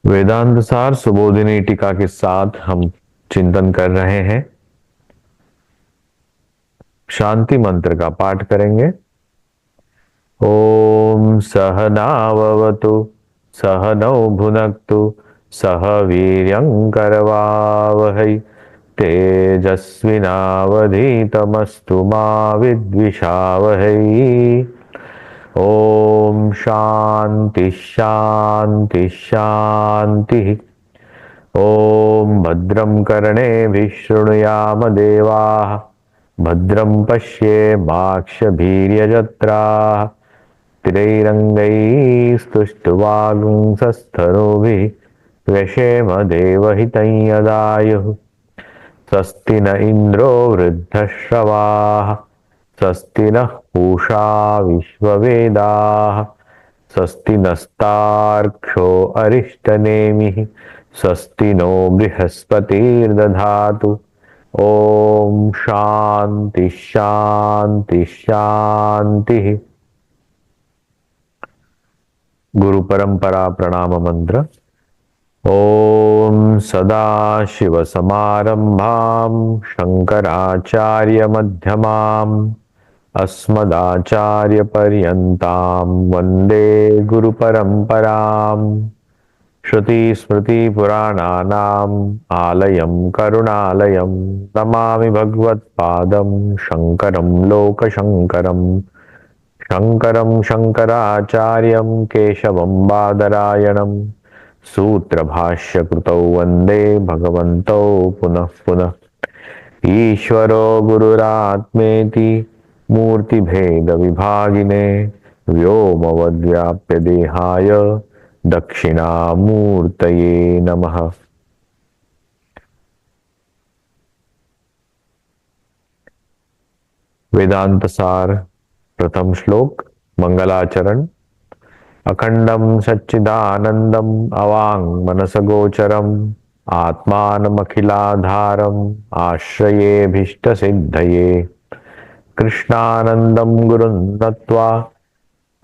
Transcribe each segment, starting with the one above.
वेदांत सार सुबोधिनी टीका के साथ हम चिंतन कर रहे हैं। शांति मंत्र का पाठ करेंगे। ओम सहनाववतु सहनौ भुनक्तु सह वीर्यंकरवावहै तेजस्विनावधीतमस्तु मा विद्विषावहै। ओम शांति शांति शांति। ओम भद्रं कर्णेभिः शृणुयाम देवाः भद्रं पश्येमाक्षभिर्यजत्राः स्थिरैरङ्गैस्तुष्टुवागुंसस्थनूभिः व्यशेम देवहितं यदायुः। स्वस्ति न इन्द्रो वृद्धश्रवाः स्वस्ति नः पूषा विश्ववेदाः स्वस्ति नस्तार्क्ष्यो अरिष्टनेमिः स्वस्ति नो बृहस्पतिर्दधातु। ओम शांति शांति शांति। गुरु परंपरा प्रणाम मंत्र। ओम सदाशिव समारंभां शंकराचार्य मध्यमाम् अस्मदाचार्य पर्यन्तां वंदे गुरु परंपराम्। श्रुति स्मृति पुराणानाम् आलयं करुणालयं नमामि भगवत्पादं शंकरं लोकशंकरं। शंकरं शंकराचार्यं केशवं बादरायणं सूत्रभाष्यकृतौ वन्दे भगवन्तौ पुनः पुनः। ईश्वरो गुरुरात्मेति मूर्तिभेदविभागिने व्योमवद्व्याप्य देहाय दक्षिणामूर्तये नमः। वेदांत सार प्रथम श्लोक मंगलाचरण। अखंडं सच्चिदानंदं अवांग मनसगोचरम आत्मानमखिलाधारम आश्रयेभीष्ट सिद्धये कृष्णानंदं गुरुं नत्वा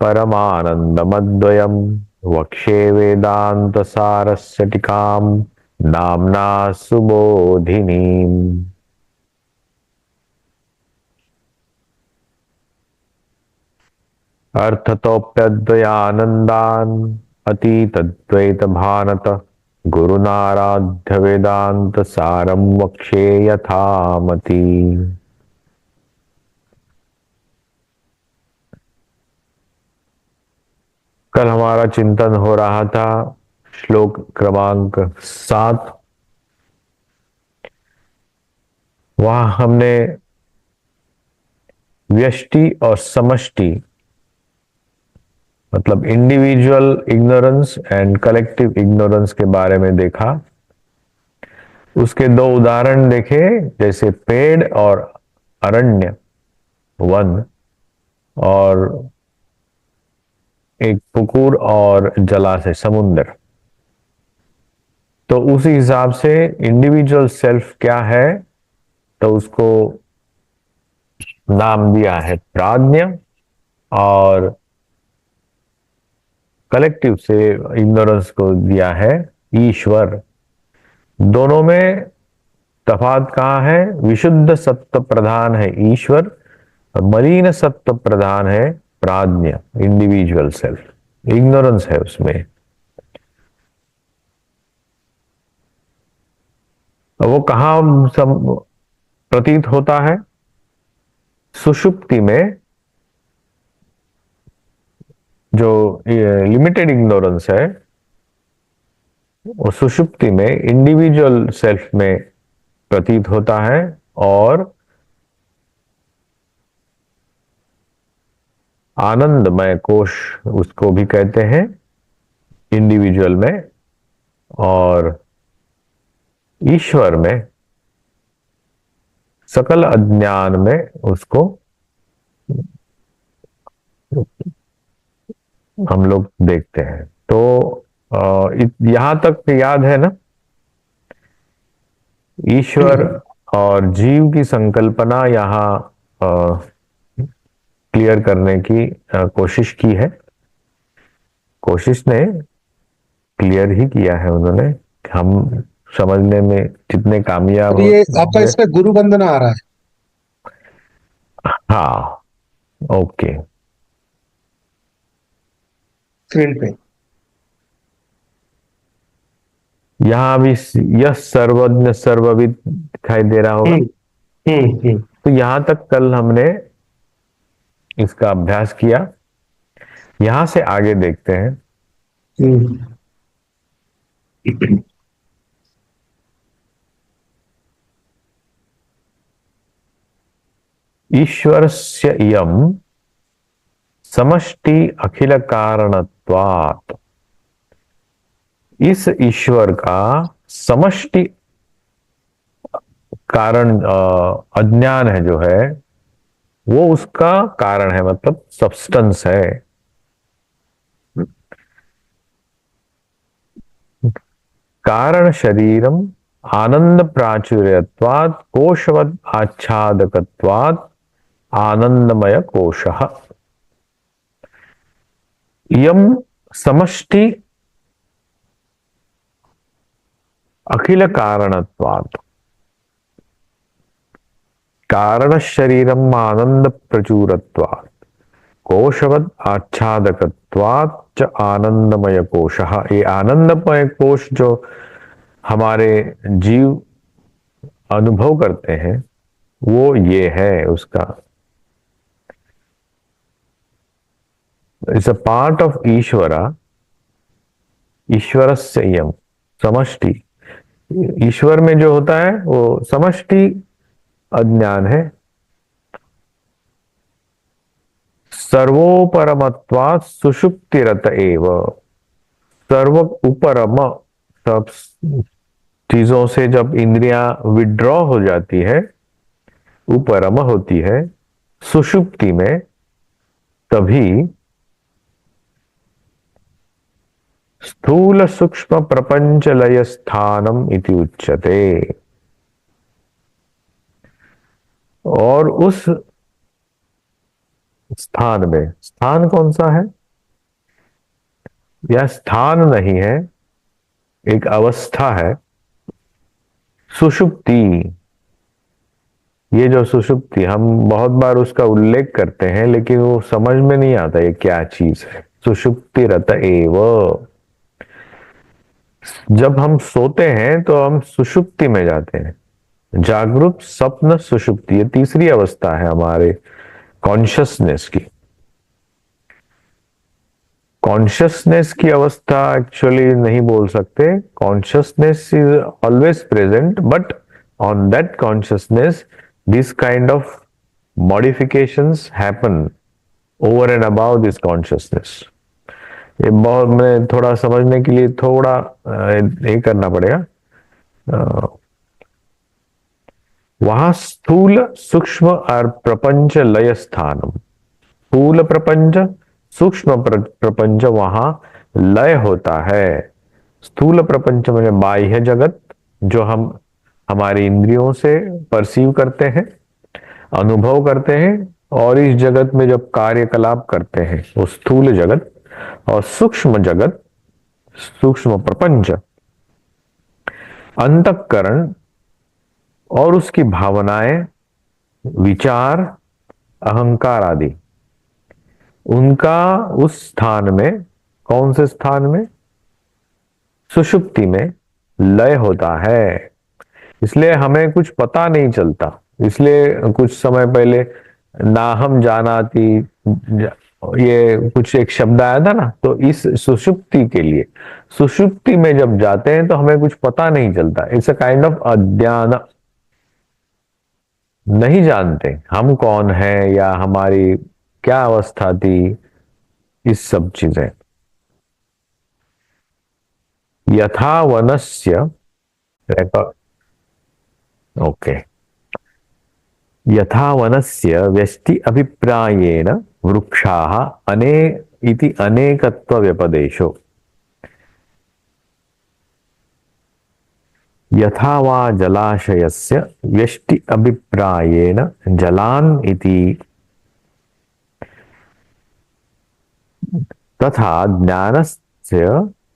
परमानंदमद्वयम् वक्षे वेदांत सारस्य टीकां नाम्ना सुबोधिनीम्। अर्थतोप्यद्वयानन्दान् अतीतद्वैत भानत गुरुनाराध्य वेदांत सारं वक्षे यथामति। कल हमारा चिंतन हो रहा था श्लोक क्रमांक 7। वहां हमने व्यष्टि और समष्टि मतलब individual ignorance and collective ignorance के बारे में देखा। उसके दो उदाहरण देखे, जैसे पेड़ और अरण्य, वन, और एक पुकुर और जलाशय, समुद्र। तो उसी हिसाब से इंडिविजुअल सेल्फ क्या है, तो उसको नाम दिया है प्राज्ञ, और कलेक्टिव से इग्नोरेंस को दिया है ईश्वर। दोनों में तफात कहाँ है? विशुद्ध सत्व प्रधान है ईश्वर और मलिन सत्व प्रधान है प्राज्ञ, इंडिविजुअल सेल्फ। इग्नोरेंस है उसमें। वो कहाँ प्रतीत होता है? सुषुप्ति में जो लिमिटेड इग्नोरेंस है, वो सुषुप्ति में इंडिविजुअल सेल्फ में प्रतीत होता है, और आनंदमय कोश उसको भी कहते हैं इंडिविजुअल में, और ईश्वर में सकल अज्ञान में उसको हम लोग देखते हैं। तो यहां तक याद है ना? ईश्वर और जीव की संकल्पना यहां क्लियर करने की कोशिश की है। कोशिश ने क्लियर ही किया है उन्होंने। हम समझने में जितने कामयाब और ये आपका होंगे। इसमें गुरु वंदना आ रहा है हाँ, ओके। स्क्रीन पे। यहाँ भी यह सर्वज्ञ सर्वविद दिखाई दे रहा होगा। हम्म हम्म। तो यहां तक कल हमने इसका अभ्यास किया। यहां से आगे देखते हैं। हम्म। ईश्वरस्य इयं समष्टि अखिल कारणत्वात्। इस ईश्वर का समष्टि कारण अज्ञान है जो है, वो उसका कारण है, मतलब सब्सटेंस है। कारण शरीरम आनंद प्राचुर्यत्वात् कोशवद आच्छादकत्वात् आनंदमय कोशः। यम समष्टि अखिल कारणत्वात्। कारण शरीरम आनंद प्रचुरत्वात् कोशवद आच्छादकत्वात् च आनंदमय कोशः। ये आनंदमय कोश जो हमारे जीव अनुभव करते हैं, वो ये है उसका। इट्स अ पार्ट ऑफ ईश्वरा। ईश्वरस्य इयं समष्टि। ईश्वर में जो होता है वो समष्टि अज्ञान है। सर्वोपरमत्वात् सुषुप्तिरत एव। सर्व उपरम, सब चीजों से जब इंद्रियां विड्रॉ हो जाती है, उपरम होती है सुषुप्ति में, तभी स्थूल सूक्ष्म प्रपंच लय स्थानम इति उच्यते। और उस स्थान में, स्थान कौन सा है? यह स्थान नहीं है, एक अवस्था है, सुषुप्ति। ये जो सुषुप्ति, हम बहुत बार उसका उल्लेख करते हैं लेकिन वो समझ में नहीं आता ये क्या चीज है। सुषुप्ति रत एव। जब हम सोते हैं तो हम सुषुप्ति में जाते हैं। जागरूक स्वप्न सुषुप्ति, ये तीसरी अवस्था है हमारे कॉन्शियसनेस की। कॉन्शियसनेस की अवस्था एक्चुअली नहीं बोल सकते। Consciousness is always present, but on that consciousness this kind of modifications happen over and about this consciousness. ये बहुत, मैं थोड़ा समझने के लिए थोड़ा ये करना पड़ेगा। वहां स्थूल सूक्ष्म और प्रपंच लय स्थानम। स्थूल प्रपंच, सूक्ष्म प्रपंच वहां लय होता है। स्थूल प्रपंच में बाह्य जगत, जो हम हमारी इंद्रियों से परसीव करते हैं, अनुभव करते हैं, और इस जगत में जब कार्यकलाप करते हैं वो स्थूल जगत। और सूक्ष्म जगत, सूक्ष्म प्रपंच, अंतःकरण और उसकी भावनाएं, विचार, अहंकार आदि, उनका उस स्थान में, कौन से स्थान में? सुषुप्ति में लय होता है। इसलिए हमें कुछ पता नहीं चलता। इसलिए कुछ समय पहले नाहम जानाति, ये कुछ एक शब्द आया था ना, तो इस सुषुप्ति के लिए, सुषुप्ति में जब जाते हैं तो हमें कुछ पता नहीं चलता। इट्स अ काइंड ऑफ अज्ञान। नहीं जानते हम कौन है या हमारी क्या अवस्था थी, इस सब चीजें। यथा वनस्य, ओके, यथा वनस्य व्यष्टि अभिप्रायेण वृक्षाः अने इति अनेकत्व व्यपदेशो। यथा वा जलाशयस्य व्यष्टि अभिप्रायेण जलान् इति, तथा ज्ञानस्य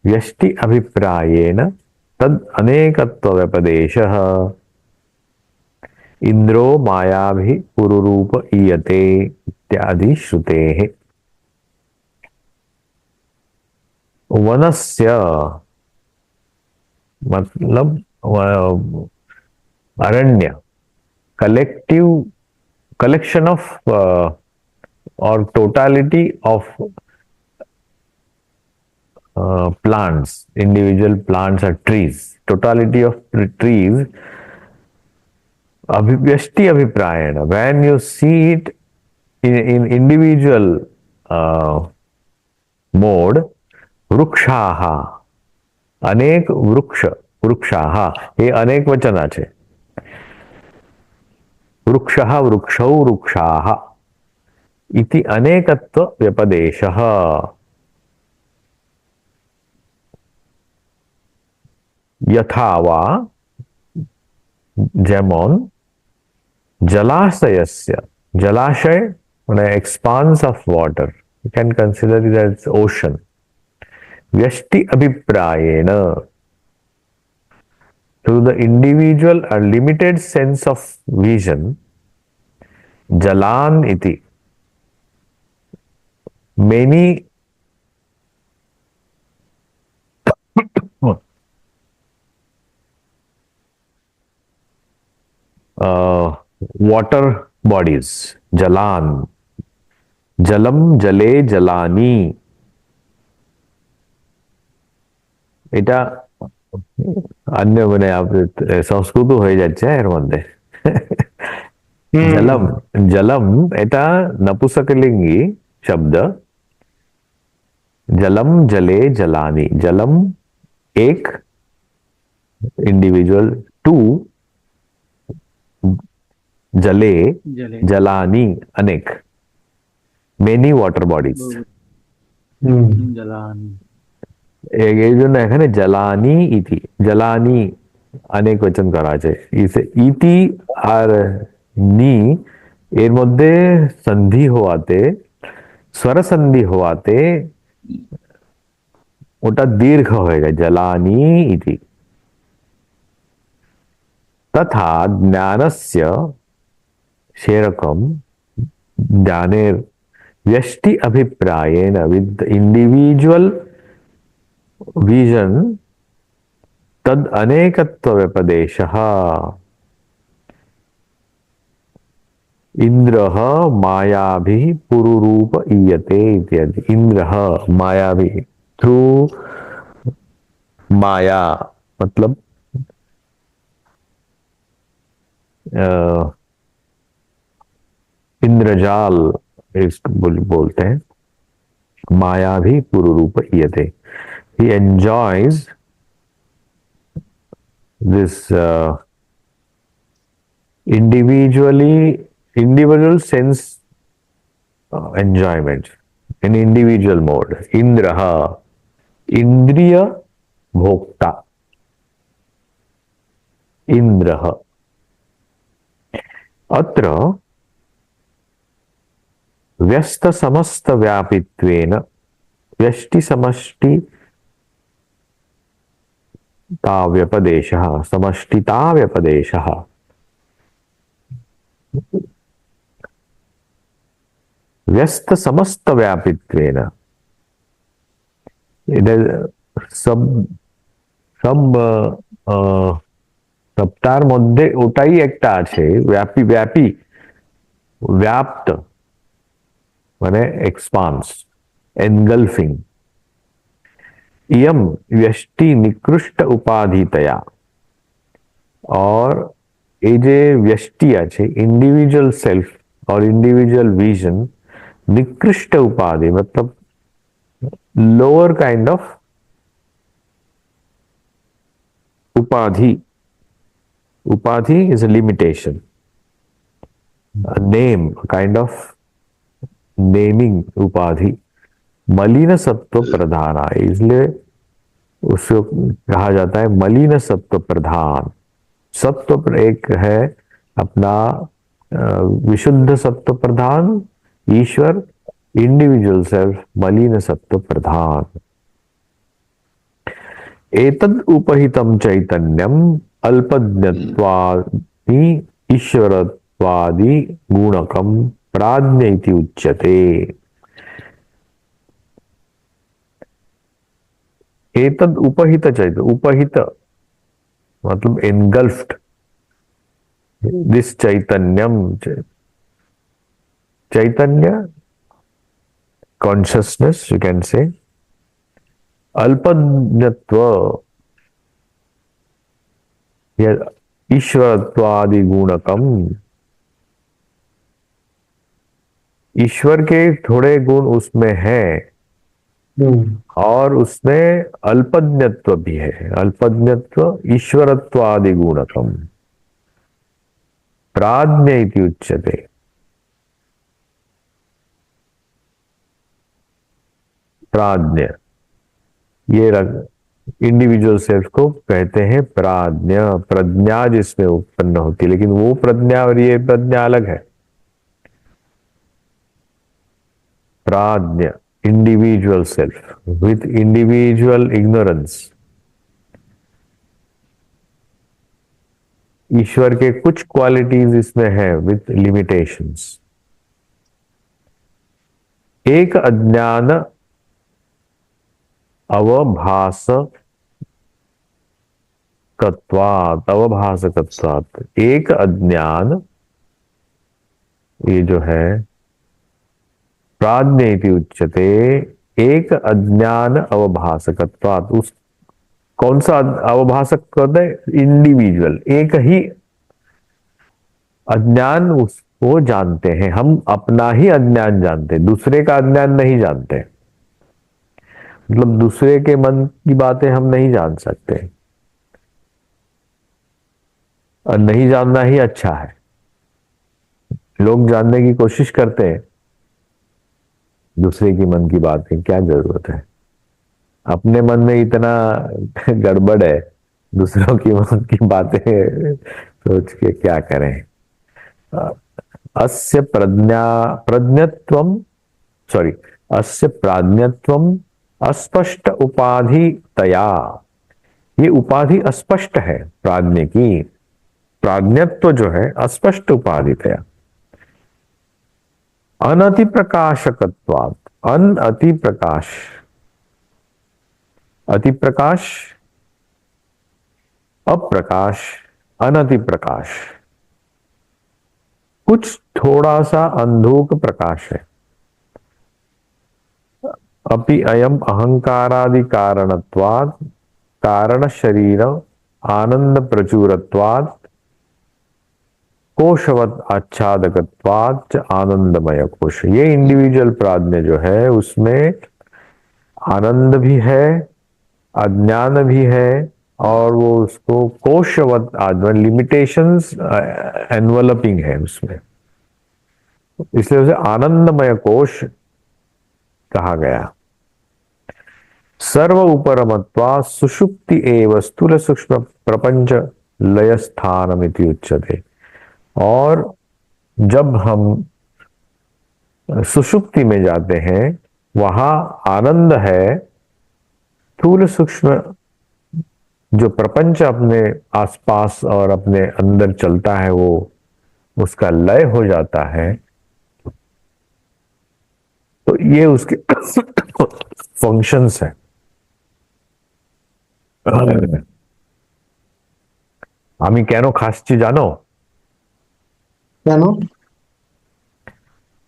व्यष्टि अभिप्रायेण तद अनेकत्व व्यपदेशः इंद्रो मायाभि पुरुरूप ईयते इत्यादि श्रुतेः। वनस्य मतलब अरण्य, collection of or totality of plants, individual plants or trees, totality of trees, व्यष्टि अभिप्रायण, when you see it in individual mode, वृक्षाः, अनेक वृक्ष, वृक्षाः हे अनेक वचनाचे, वृक्षः वृक्षौ वृक्षाः इति अनेकत्व व्यपदेशः। यथा वा जेमोन जलाशयस्य, जलाशय माने expanse of water, you can consider it as ocean, व्यष्टि अभिप्रायेण through the individual or limited sense of vision, jalan iti, many water bodies, jalan, jalam jale jalani, এটা अन्य মানে সংস্কৃত হয়ে যাচ্ছে এর মধ্যে। जलम, जलम এটা नपुंसकलिंगी शब्द, जलम जले जलानी, जलम एक इंडिविजुअल, टू जले जलानी अनेक, मेनी वाटर बॉडीज। जलानी এই জন্য এখানে জ্বালানি ইতি, জ্বালানি অনেক বচন করা আছে। ইতি আর নি এর মধ্যে সন্ধি হওয়াতে, স্বর সন্ধি হওয়াতে ওটা দীর্ঘ হয়ে যায়, জ্বালানি ইতি। তথা জ্ঞানস্য, সেরকম জ্ঞানের व्यष्टि अभिप्रायेण विद इंडिविजुअल विजन तद अनेकत्व व्यपदेशः इंद्रः मायाभिः पुरुरूप ईयते इत्यादि। इंद्रः मायाभिः, थ्रू माया मतलब इंद्रजाल इसको बोलते हैं, माया भी पुरुरूप ईयते, he enjoys this individual sense enjoyment in individual mode. Indraha, indriya bhokta, indraha। अत्र व्यस्त समस्त व्यापित्वेन व्यष्टि समष्टि व्यपदेशः, समष्टिता व्यपदेशः, व्यस्त समस्त व्यापित्वेन, सब সপ্তাহের মধ্যে ওটাই একটা আছে, ব্যাপী, ব্যাপী, व्याप्त माने एक्सपांस, एनगल्फिंग। इयम व्यष्टि निकृष्ट उपाधितया, और ये जे व्यष्टि आछे इंडिविजुअल सेल्फ और इंडिविजुअल विजन, निकृष्ट उपाधि मतलब लोअर काइंड ऑफ उपाधि। उपाधि is a limitation, a name, a kind of naming उपाधि। मलिन सत्व प्रधान, इसलिए उसको कहा जाता है मलिन सत्व प्रधान। सत्व एक है अपना विशुद्ध सत्व प्रधान ईश्वर, इंडिविजुअल सेल्फ मलिन सत्व प्रधान। एतद् उपहितं चैतन्यम् अल्पज्ञत्वादि ईश्वरत्वादि गुणकं प्राज्ञ इति उच्यते। एतद् उपहित चैतन्य, उपहित मतलब एनगल्फ्ड, दिस चैतन्यम, चैतन्य कॉन्शियसनेस यू कैन से, अल्पज्ञत्व या ईश्वरत्वादि गुणकम, ईश्वर के थोड़े गुण उसमें हैं और उसमें अल्पज्ञत्व भी है। अल्पज्ञत्व ईश्वरत्वादि गुणकम प्राज्ञ इति उच्यते। प्राज्ञ, ये इंडिविजुअल सेल्फ को कहते हैं प्राज्ञ। प्रज्ञा जिसमें उत्पन्न होती है, लेकिन वो प्रज्ञा और ये प्रज्ञा अलग है। प्राज्ञ, individual self with individual ignorance. ईश्वर के कुछ क्वालिटीज इसमें है विथ लिमिटेशंस। एक अज्ञान अवभासकत्वात्, एक अज्ञान, ये जो है प्राज्ञ इति उच्यते, एक अज्ञान अवभासकत्वात्, उस कौन सा अवभासक कहते हैं? इंडिविजुअल, एक ही अज्ञान उसको जानते हैं। हम अपना ही अज्ञान जानते हैं, दूसरे का अज्ञान नहीं जानते। मतलब दूसरे के मन की बातें हम नहीं जान सकते, और नहीं जानना ही अच्छा है। लोग जानने की कोशिश करते हैं, दूसरे की मन की बातें क्या जरूरत है? अपने मन में इतना गड़बड़ है, दूसरों की मन की बातें सोच के क्या करें। अस्य प्रज्ञत्वम, सॉरी, अस्य प्राज्ञत्वम अस्पष्ट उपाधि तया, ये उपाधि अस्पष्ट है प्राज्ञ की। प्राज्ञत्व जो है अस्पष्ट उपाधि तया। अनति प्रकाशकत्वात्, अन अति प्रकाश, अति प्रकाश, अप्रकाश, अनति प्रकाश, कुछ थोड़ा सा अंधूक प्रकाश है। अपि अयम अहंकारादि कारणत्वात् कारण शरीर आनंद प्रचुरत्वात् कोशवत आच्छादकत्वात् आनंदमय कोश। ये इंडिविजुअल प्राज्ञ जो है उसमें आनंद भी है, अज्ञान भी है, और वो उसको कोशवत, लिमिटेशंस एनवलपिंग है उसमें, इसलिए उसे आनंदमय कोश कहा गया। सर्व उपरमत्वा सुषुप्ति एव स्थूल सूक्ष्म प्रपंच लय स्थानमिति उच्यते। और जब हम सुषुप्ति में जाते हैं वहां आनंद है, स्थूल सूक्ष्म जो प्रपंच अपने आसपास और अपने अंदर चलता है वो उसका लय हो जाता है। तो ये उसके फंक्शंस है। আমি কেন খাচ্ছি জানো? কেন?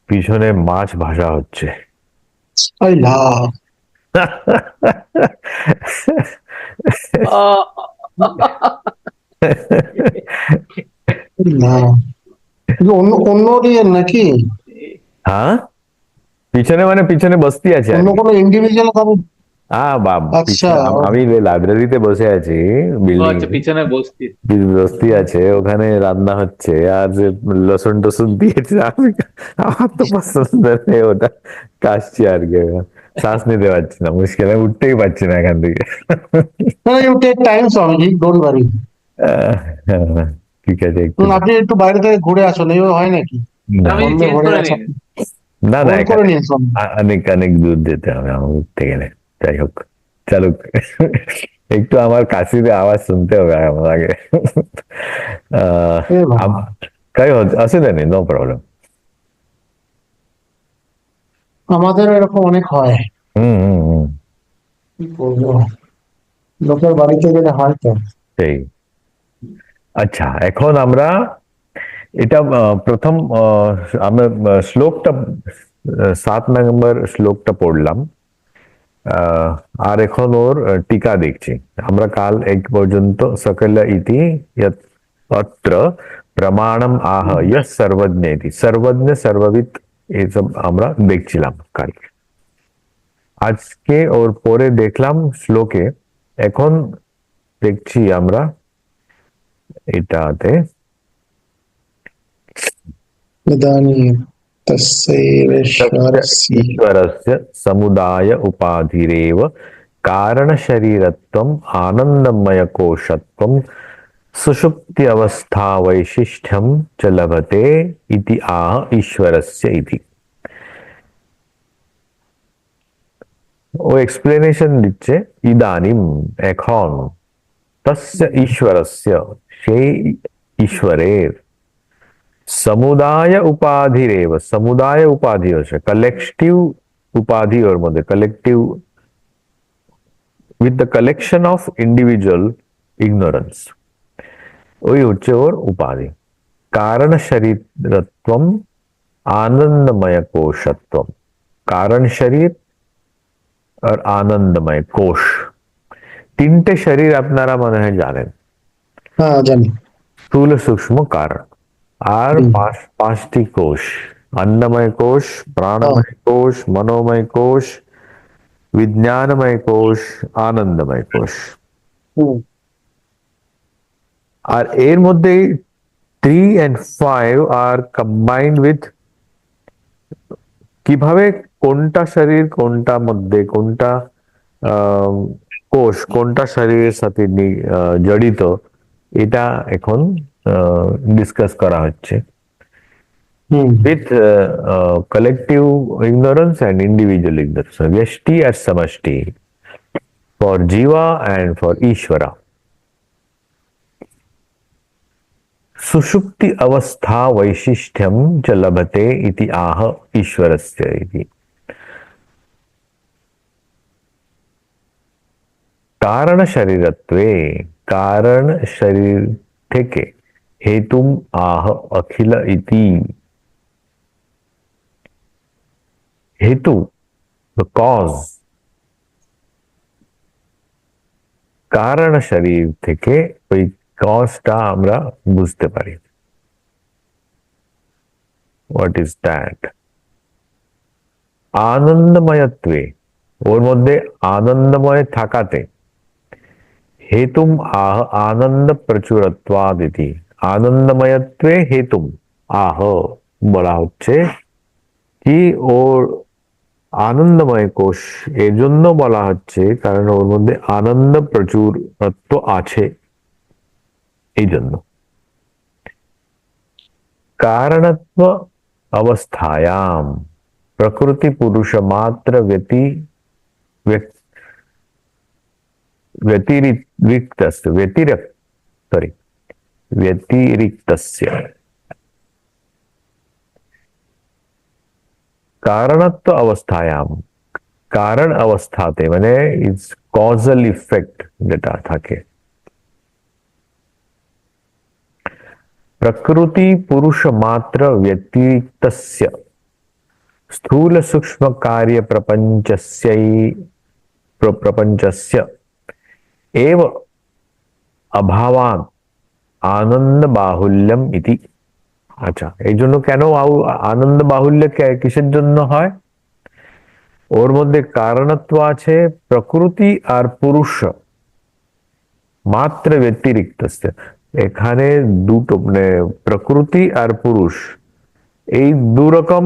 পিছনে মাছ ভাজা হচ্ছে। আল্লাহ, আল্লাহ, অন্য অন্য ইয়ে নাকি? হ্যাঁ, পিছনে মানে পিছনে বসতি আছে আর অন্য কি। কোনো ইন্ডিভিজুয়াল কারো? হ্যাঁ বাপ, আচ্ছা, আমি লাইব্রেরিতে বসে আছি, ও বিল্ডিং আচ্ছা, পিছনে বসতি। বস্তি আছে, ওখানে রান্না হচ্ছে আর যে লসুন টসুন দিয়েছে, আমার তো পছন্দ নেই ওটা, কাশছি আর কি। শ্বাস নিতে পারছি না, মুশকিল, আমি উঠতেই পারছি না এখান থেকে। না, you take time Swamiji, don't worry. ঠিক আছে, একটু আপনি একটু বাইরে থেকে ঘুরে আসুন, এইভাবে হয় নাকি? না আমি বন্ধে চেঞ্জ ভরে করে আছে। নিন। না, ফোন করে নিন স্বামী। অনেক অনেক দূর যেতে হবে আমার উঠতে গেলে। যাই হোক, চালুক। একটু আমার কাশির আওয়াজ শুনতে হবে আমার আগে। এ বাবা, કઈ অসুবিধা নেই, নো প্রবলেম। আমাদের এরকম অনেক হয়। হুম হুম হুম, কি করবো, লোকের বাড়িতে গেলে হয় তো। সেই। আচ্ছা, এখন আমরা এটা প্রথম আমরা শ্লোকটা 7 নম্বর শ্লোকটা পড়লাম। আর এখন ওর টিকা দেখছি আমরা। কাল এক পর্যন্ত সকল ইতি যৎ অত্র প্রমাণম আহ ইয়ঃ সর্বজ্ঞ ইতি, সর্বজ্ঞ সর্ববিদ এসব আমরা দেখছিলাম কাল। আজকে ওর পরে দেখলাম শ্লোকে, এখন দেখছি আমরা এটাতে ইদানীং তস্যৈবেশ্বরস্য ईश्वरस्य समुदाय उपाधिरेव कारणशरीरत्वम् आनन्दमयकोशत्वं सुषुप्ति अवस्था वैशिष्ट्यं च लभते इति आह ईश्वरस्य इति। ও এক্সপ্লেনেশন দিচ্ছে ইদানিম এখন, তস্য ঈশ্বরস্য সেই ঈশ্বরের, সমুদায় উপাধিরেব, সমুদায় উপাধি হচ্ছে কালেকটিভ উপাধি, ওর মধ্যে collective with the collection of individual ignorance, ওই হচ্ছে ওর উপাধি। কারণ শরীরত্বম আনন্দময় কোশত্বম, কারণ শরীর আর আনন্দময় কোষ, তিনটে শরীর আপনারা মনে হয় জানেন, হ্যাঁ জানি। স্থূল সূক্ষ্ম কারণ, আর পাঁচটি কোষ, अन्नमय कोश, प्राणमय कोश, मनोमय कोश, विज्ञानमय कोश, आनंदमय कोश। আর এর মধ্যে 3 and 5 আর কম্বাইন্ড উইথ কিভাবে কোনটা শরীর কোনটা মধ্যে কোনটা কোষ কোনটা শরীরের সাথে জড়িত, এটা এখন ডিসকাস করা হচ্ছে with collective ignorance and individual ignorance, vyashti or samashti, for jiva and for ishvara. सुषुप्ति अवस्था वैशिष्ट्यम च लभते इति आह ईश्वरस्य इति। कारण शरीरत्वे, कारण शरीर থেকে हेतुम आह अखिल इति, हेतु the cause, কারণ শরীর থেকে ওই কজটা আমরা বুঝতে পারি। What is that? আনন্দময়ত্বে, ওর মধ্যে আনন্দময় থাকাতে, হেতুম আহ আনন্দ প্রচুরত্বাদিতি, আনন্দময়ত্বে হেতুম আহ বলা হচ্ছে কি ওর আনন্দময় কোষ এর জন্য বলা হচ্ছে কারণ ওর মধ্যে আনন্দ প্রচুরত্ব আছে, এই জন্য। কারণত্ব অবস্থায়াম প্রকৃতি পুরুষ মাত্র व्यतिरिक्तस्य কারণত্ব অবস্থায়াম, কারণ অবস্থাতে মানে ইটস কজাল ইফেক্ট যেটা থাকে, प्रकृति पुरुष मात्र व्यतिरिक्तस्य स्थूल सूक्ष्म कार्य प्रपंचस्य एव अभावान् आनंद बाहुल्यम इति। আচ্ছা, এই জন্য কেন আনন্দ বাহুল্য কিসের জন্য হয়? ওর মধ্যে কারণত্ব আছে প্রকৃতি আর পুরুষ মাত্র ব্যতিরিক্ত, এখানে দুটো মানে প্রকৃতি আর পুরুষ এই দু রকম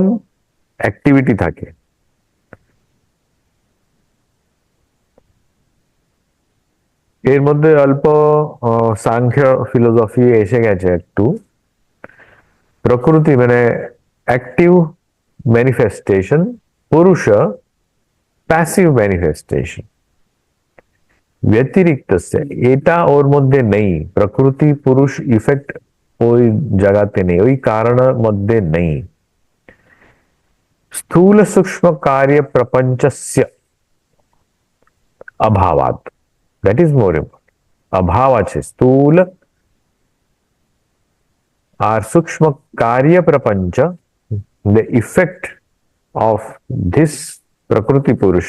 অ্যাক্টিভিটি থাকে। এর মধ্যে অল্প সাংখ্য ফিলোসফি এসে গেছে একটু। প্রকৃতি মানে অ্যাক্টিভ ম্যানিফেস্টেশন, পুরুষ প্যাসিভ ম্যানিফেস্টেশন। व्यतिरिक्त से এটা ওর মধ্যে নেই প্রকৃতি পুরুষ ইফেক্ট ওই জায়গাতে নেই ওই কারণের মধ্যে নেই स्थूल सूक्ष्म कार्य प्रपंचस्य अभावात दैट इज मोर इम्पोर्टेंट अभाव আছে स्थूल और सूक्ष्म कार्य प्रपंच the effect of this প্রকৃতি পুরুষ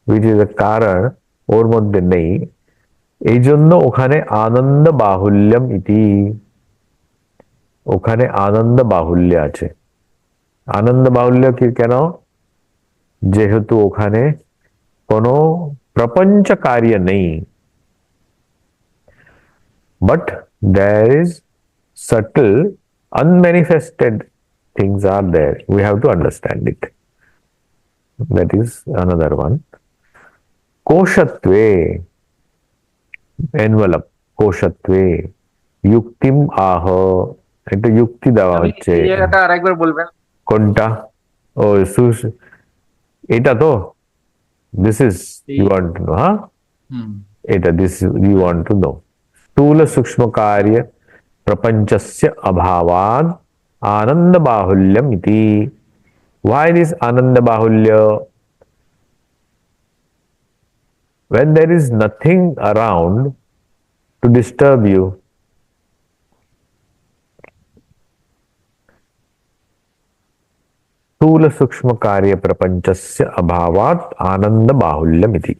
which is a কারণ ওর মধ্যে নেই এই জন্য ওখানে আনন্দ বাহুল্যম ইতি ওখানে আনন্দ বাহুল্য আছে আনন্দ বাহুল্য কি কেন যেহেতু ওখানে কোনো প্রপঞ্চ কার্য নেই but there is subtle unmanifested things are there we have to understand it that is another one कोशत्वे envelope कोशत्वे युक्तिम आह একটা যুক্তি দেওয়া হচ্ছে এই জায়গাটা আরেকবার বলবেন কোনটা ও সুস এটা তো this is you want to know huh এটা this you want to know स्थूल सूक्ष्म कार्य प्रपंचस्य अभावात् आनंद बाहुल्यम इति why this आनंद बाहुल्य when there is nothing around to disturb you स्थूल सूक्ष्म कार्य प्रपंचस्य अभावात् आनंद बाहुल्यमिति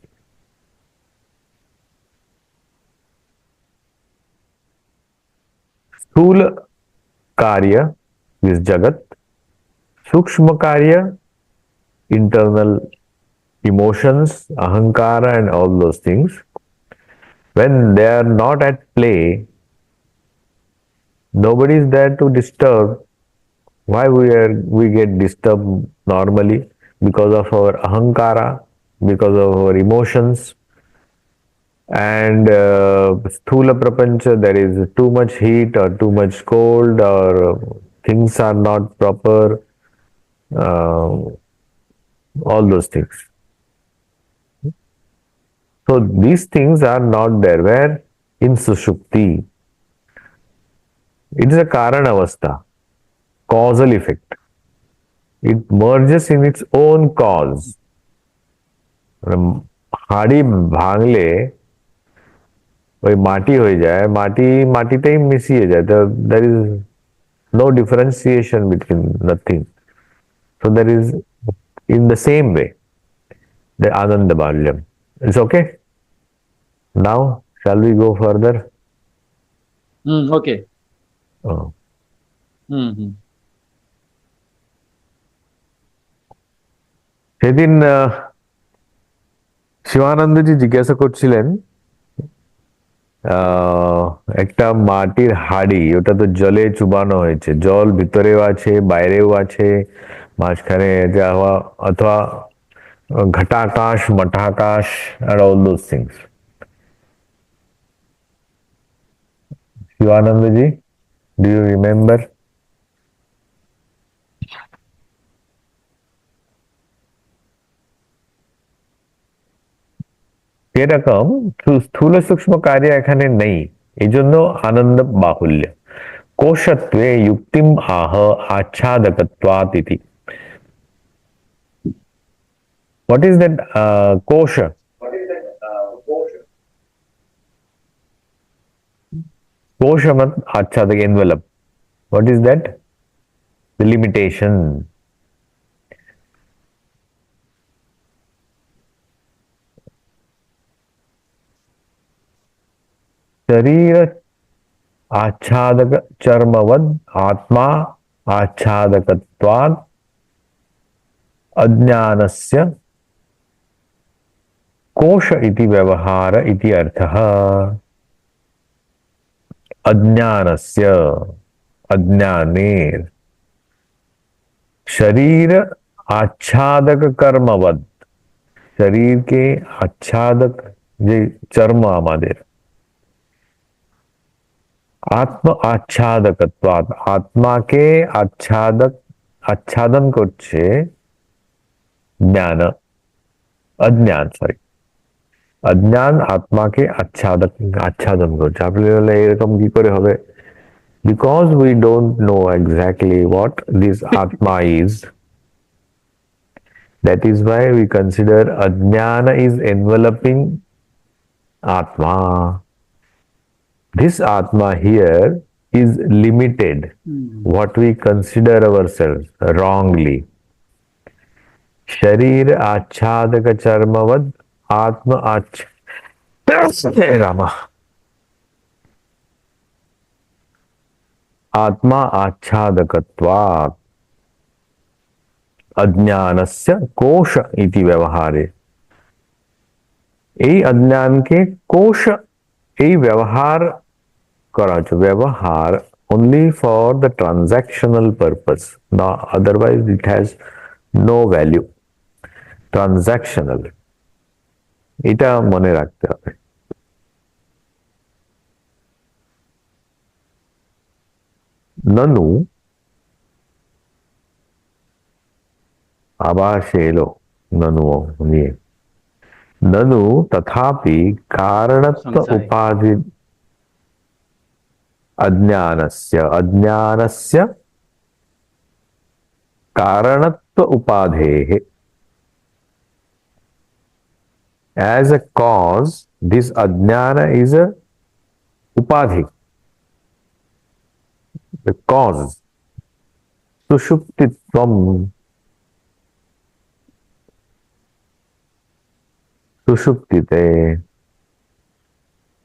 स्थूल कार्य इस जगत सूक्ष्म कार्य internal emotions ahankara and all those things when they are not at play nobody is there to disturb why we get disturbed normally because of our ahankara because of our emotions and sthula prapancha there is too much heat or too much cold or things are not proper all those things so these things are not there where in sushupti it is a karan avastha causal effect it merges in its own cause হাড়ি ভাঙলে ওই মাটি হয়ে যায় মাটি মাটিতেই মিশিয়ে যায় there is no differentiation between nothing so there is in the same way the ananda bahulyam it's okay now shall we go further okay oh. সেদিন শিবানন্দজি জিজ্ঞাসা করছিলেন একটা মাটির হাড়ি ওটা তো জলে চুবানো হয়েছে জল ভিতরেও আছে বাইরেও আছে মাঝখানে যাওয়া অথবা ঘটাকাশ মঠাকাশ আর all those things Shivanandji do you remember এরকম স্থূল সূক্ষ্ম কার্য এখানে নেই এই জন্য আনন্দ বাহুল্য কোশত্বে যুক্তিম আহ আচ্ছাদকত্বাৎ ইতি what is that kosha kosha mat achhadak envelope what is that the limitation शरीर आच्छादक चर्मवद आत्मा आच्छादकत्वात् अज्ञानस्य कोश इति व्यवहार इति अर्थः अज्ञानस्य अज्ञानेर शरीर आच्छादक कर्मवद शरीर के आच्छादक जे चर्म आमादेर आत्म आच्छादकत्वात् आत्मा के आच्छादक आच्छादन করছে ज्ञान अज्ञान सॉरी অজ্ঞান আত্মাকে আচ্ছাদন করছে। আপনি বললে এরকম কি করে হবে? Because we don't know exactly what this atma is, that is why we consider ajnana is enveloping atma. This atma here is limited, what we consider ourselves wrongly. शरीर आच्छादक चर्मवद आत्म रामा आत्मा आच्छादकत्वात् अज्ञानस्य कोश इति व्यवहारे। এই অজ্ঞানকে কোশ, এই ব্যবহার করা হচ্ছে, ব্যবহার only for the transactional purpose, no otherwise it has no value, transactional, এটা মনে রাখতে হবে। ননু, আবার সে এলো ননু নিয়ে। ननु तथापि कारणत्व उपाधि अज्ञानस्य कारणत्व उपाधेः, as a cause this ajnana is a upadhi, the cause, sushuptitvam, सुषुप्तिते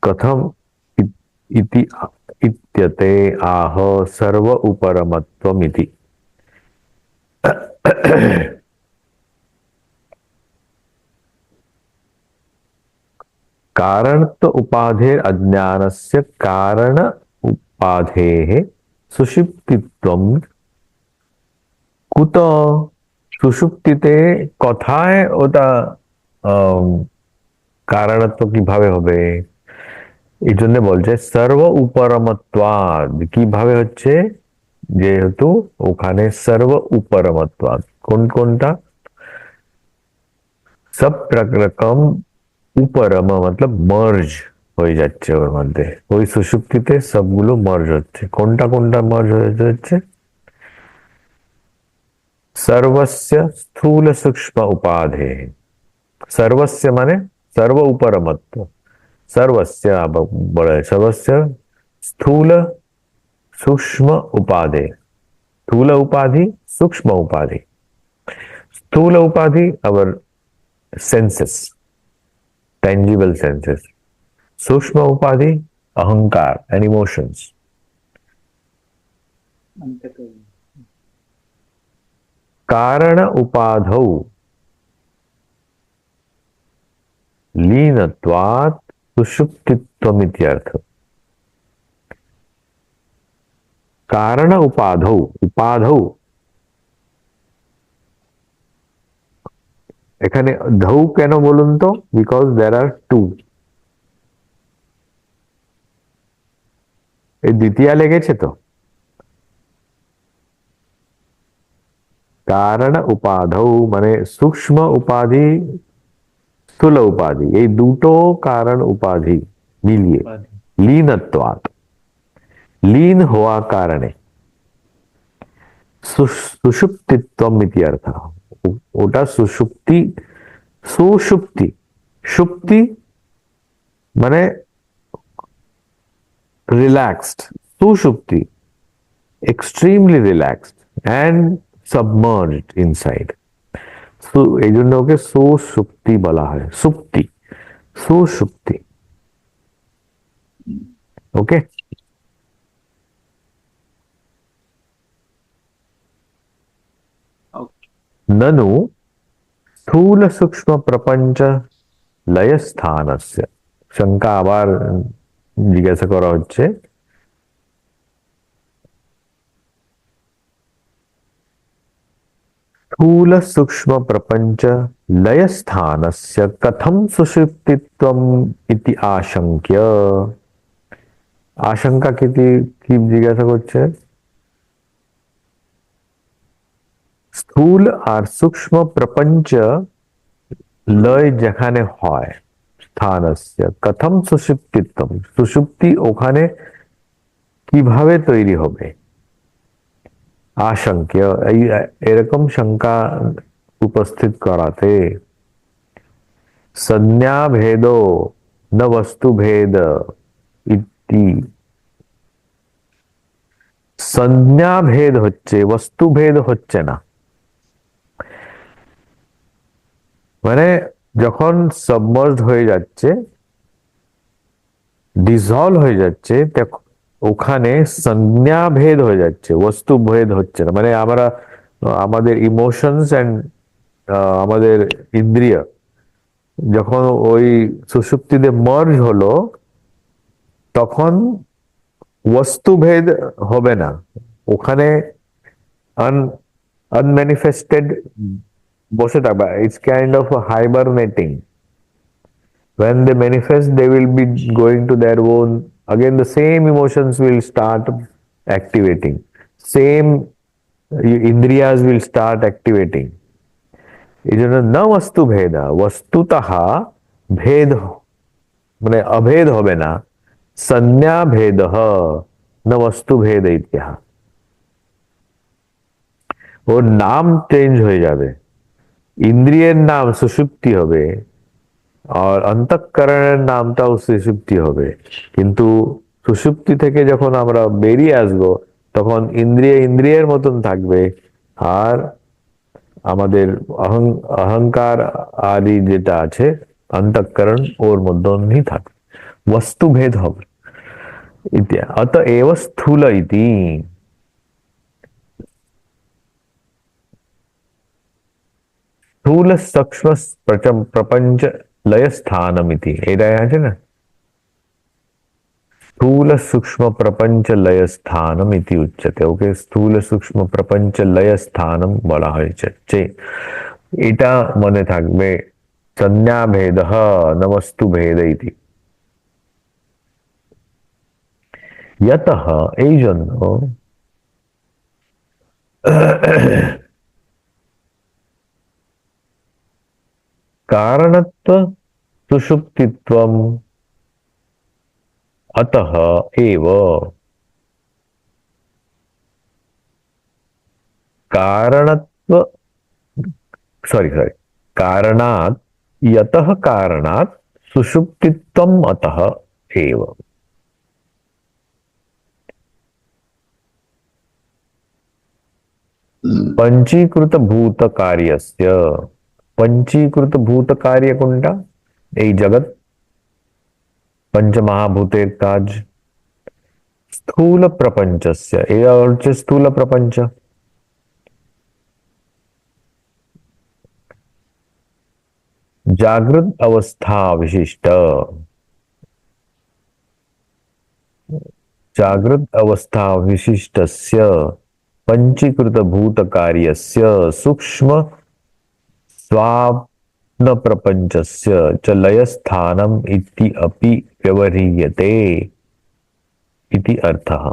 कथम इति इत्यते आह सर्व उपरमत्वमिति। कारणत्व उपाधेर अज्ञानस्य कारण उपाधेः सुषुप्तित्वं कुत सुषुप्तिते কথায় ওটা কারণত্ব কিভাবে হবে? এই জন্য বলছে সর্ব উপরমত্বাদ। কিভাবে হচ্ছে? যেহেতু ওখানে সর্ব উপরমত্বাদ, কোনটা? সব রকম উপরম মতলব মার্জ হয়ে যাচ্ছে ওর মধ্যে, ওই সুষুপ্তিতে সবগুলো মার্জ হচ্ছে। কোনটা মার্জ হয়ে যাচ্ছে? सर्वस्य स्थूल सूक्ष्म उपाधे, सर्वस्य माने सर्व उपरमत्व, सर्वस्य सर्वस्य स्थूल सूक्ष्म उपाधे, स्थूल उपाधि सूक्ष्म उपाधि। स्थूल उपाधि our senses, tangible senses, सूक्ष्म उपाधि अहंकार and emotions। कारण उपाधौ लीनत्वात् सुषुप्तित्वमित्यर्थ। कारण उपाधौ, उपाधौ এখানে ধৌ কেন বলুন তো? Because there are two. এই দ্বিতীয়া লেগেছে তো। कारण उपाधौ মানে सूक्ष्म उपाधि স্থূল উপাধি, এই দুটো কারণ উপাধি মিলিয়ে লীনত্বাৎ, লীন হওয়া কারণে সুষুপ্তিত্বম ইতি অর্থ। ওটা সুষুপ্তি, সুষুপ্তি, সুপ্তি মানে রিল্যাক্সড, সুষুপ্তি extremely relaxed and submerged inside, এই জন্য ওকে সুষুপ্তি বলা হয়, সুপ্তি, সুষুপ্তি। ওকে, ननु स्थूल सूक्ष्म प्रपंच लय स्थानस्य, শঙ্কা আবার জিজ্ঞাসা করা হচ্ছে। स्थूल सूक्ष्म प्रपंच लय स्थानस्य कथम सुषुप्तित्वम इति आशंक्य। आशंका की जिज्ञासा করছে। স্থূল আর সূক্ষ্ম প্রপঞ্চ লয় যেখানে হয়, স্থানস্য কথম সুষুপ্তিত্বম, সুষুপ্তি ওখানে কিভাবে তৈরি হবে, আশঙ্ক্য এরকম শঙ্কা উপস্থিত করাতে संज्ञा भेदो न वस्तु भेद इति, संज्ञा भेद হচ্ছে বস্তু ভেদ হচ্ছে না, মানে যখন সাবমার্জড হয়ে যাচ্ছে, ডিসলভ হয়ে যাচ্ছে, ওখানে সংজ্ঞা ভেদ হয়ে যাচ্ছে, বস্তু ভেদ হচ্ছে না। মানে আমরা আমাদের ইমোশনস এন্ড আমাদের ইন্দ্রিয় যখন ওই সুষুপ্তিতে মার্জ হলো, তখন বস্তুভেদ হবে না, ওখানে আনম্যানিফেস্টেড বসে থাকবে। It's kind of hibernating. when they manifest, they will be going to their own, again the same emotions will start activating, same indriyas will start activating। এই জন্য না বস্তু ভেদ, বস্তুতঃ ভেদ মানে অভেদ হবে না, संज्ञा भेद न वस्तु भेद इत्याह, ওর নাম চেঞ্জ হয়ে যাবে, ইন্দ্রিয়ের নাম সুষুপ্তি হবে আর অন্তঃকরণের নামটাও সুষুপ্তি হবে। কিন্তু সুষুপ্তি থেকে যখন আমরা বেরিয়ে আসব, তখন ইন্দ্রিয় ইন্দ্রিয়ের মতন থাকবে, আর আমাদের অহংকার আদি যেটা আছে অন্তঃকরণ ওর মধ্যেই থাকবে, वस्तु भेद হবে। अतएव स्थूल इति, স্থূল सूक्ष्म प्रपंच लय स्थानम इति, এটাই আছে না, স্থূল सूक्ष्म प्रपंच लय स्थानम इति उच्यते। ওকে স্থূল सूक्ष्म प्रपंच लय स्थानम বলা হয়েছে। এটা মনে থাকবে, संज्ञा भेद न वस्तु भेद इति। यतः এই জন্য कारणत्व सुषुप्तित्वम अतः एव, कारणत्व कारणात्, यतः कारणात् सुषुप्तित्वम अतः एव। पंचीकृत भूत कार्यस्य, पंचीकृत भूत कार्य কোনটা, এই জগৎ पंचमहाभूतेर কাজ, স্থূল প্রপঞ্চস্য, এরা হচ্ছে স্থূল প্রপঞ্চ। जागृत अवस्था विशिष्ट, जागृत अवस्था विशिष्टस्य पंचीकृत भूत कार्यस्य सूक्ष्म स्वाप्न प्रपंचस्य च लय स्थानम इति अपि व्यवह्रियते इति अर्थः।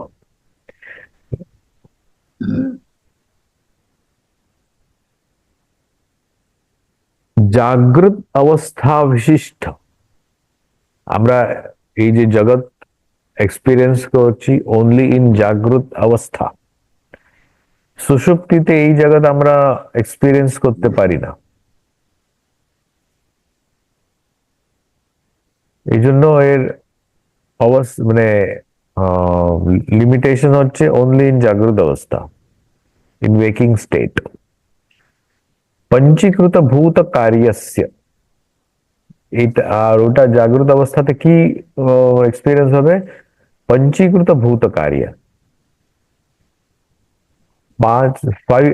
जागृत अवस्था विशिष्ट, আমরা এই যে জগৎ এক্সপেরিয়েন্স করছি অনলি ইন জাগ্রত অবস্থা, সুষুপ্তিতে এই জগৎ আমরা এক্সপেরিয়েন্স করতে পারি না। এই জন্য এর অবস্থা মানে লিমিটেশন হচ্ছে অনলি ইন জাগ্রত অবস্থা, ইন ওয়েকিং স্টেট। पंचीकृत भूत कार्यस्य, আর ওটা জাগ্রত অবস্থাতে কি এক্সপেরিয়েন্স হবে, पंचीकृत भूत कार्य, फाइव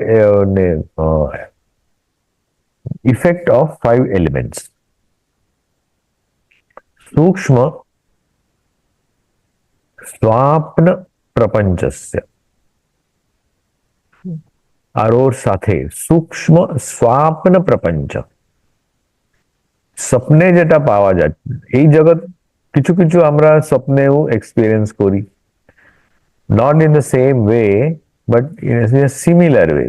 इफेक्ट ऑफ 5 एलिमेंट्स, सूक्ष्म स्वाप्न प्रपंचस्य, আর ওর সাথে সূক্ষ্ম স্বপ্ন প্রপঞ্চ, স্বপ্নে যেটা পাওয়া যায়, এই জগৎ কিছু কিছু আমরা স্বপ্নেও এক্সপেরিয়েন্স করি, not in the same way but in a similar way.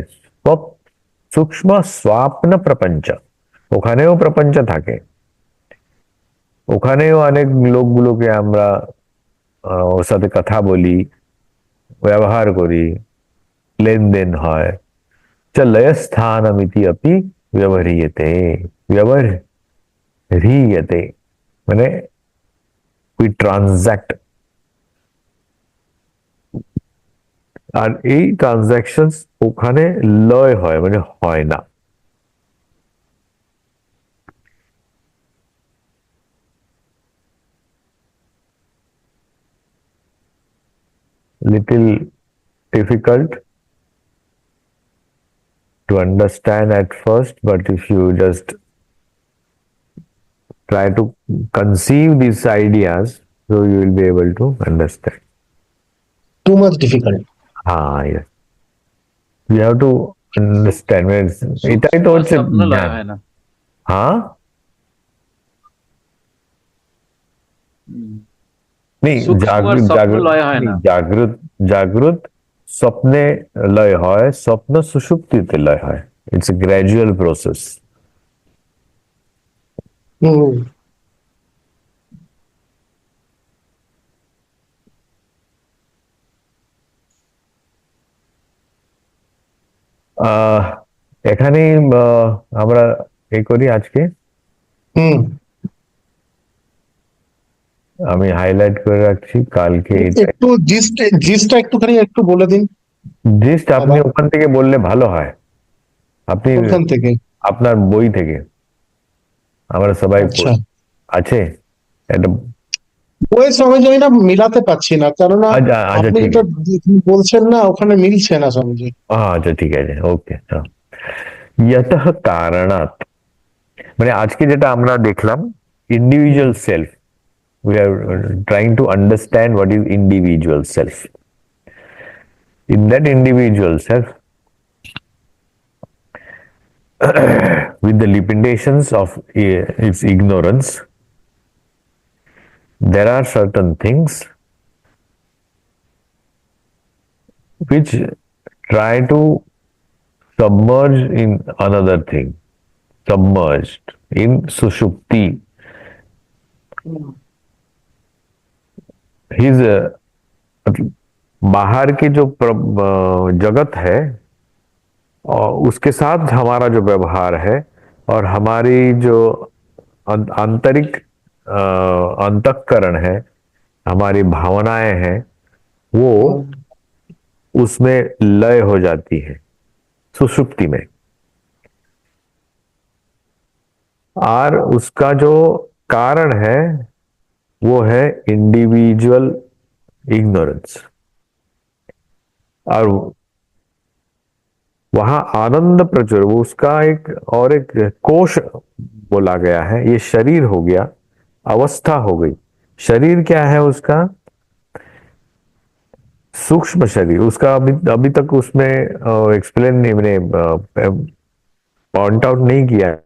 সূক্ষ্ম স্বপ্ন প্রপঞ্চ, ওখানেও প্রপঞ্চ থাকে। ওখানেও অনেক লোকগুলোকে আমরা ওর সাথে কথা বলি, ব্যবহার করি, লেনদেন হয়। চ লয়স্থানমিতি अपि व्यवह्रियते। व्यवह्रियते মানে উই ট্রানজ্যাক্ট। আর এই ট্রানজ্যাকশন ওখানে লয় হয়, মানে হয় না। Little difficult to understand at first, but if you just try to conceive these ideas, so you will be able to understand. Too much difficult. Yes. You have to understand. এটাই তো হচ্ছে স্বপ্ন লয় জ্ঞান। হয় না। हाँ হুম, नहीं, सूक्ष्म और स्वप्न लय হয় না। জাগ্রত জাগ্রত স্বপ্নে লয় হয়, স্বপ্ন সুষুপ্তিতে লয় হয়। It's a gradual process. Hmm এখানেই আমরা এই করি আজকে। হুম আমি হাইলাইট করে রাখছি, কালকে একটু জিস্টটা একটুখানি একটু বলে দিন জিস্ট আপনি আবার ওখান থেকে বললে ভালো হয়। আপনি ওখান থেকে। আপনার বই থেকে, আমরা সবাই আচ্ছা, আছে এটা। বইয়ের সঙ্গে আমি না মিলাতে পারছি না, কেননা আচ্ছা আচ্ছা, আপনি ঠিক যেটা আছে। বলছেন না ওখানে মিলছে না সঙ্গে। আচ্ছা ঠিক আছে, ওকে। ইয়তঃ কারণাৎ মানে আজকে যেটা আমরা দেখলাম, individual self, we are trying to understand what is individual self. In that individual self, with the limitations of its ignorance, there are certain things which try to submerge in another thing, submerged in sushupti. His बाहर की जो जगत है और उसके साथ हमारा जो व्यवहार है, और हमारी जो आंतरिक अंतःकरण है, हमारी भावनाएं हैं, वो उसमें लय हो जाती है सुषुप्ति में। और उसका जो कारण है वो है इंडिविजुअल इग्नोरेंस। और वहां आनंद प्रचुर, वो उसका एक और एक कोश बोला गया है। ये शरीर हो गया, अवस्था हो गई। शरीर क्या है उसका? सूक्ष्म शरीर। उसका अभी अभी तक उसमें एक्सप्लेन नहीं, मैंने पॉइंट आउट नहीं किया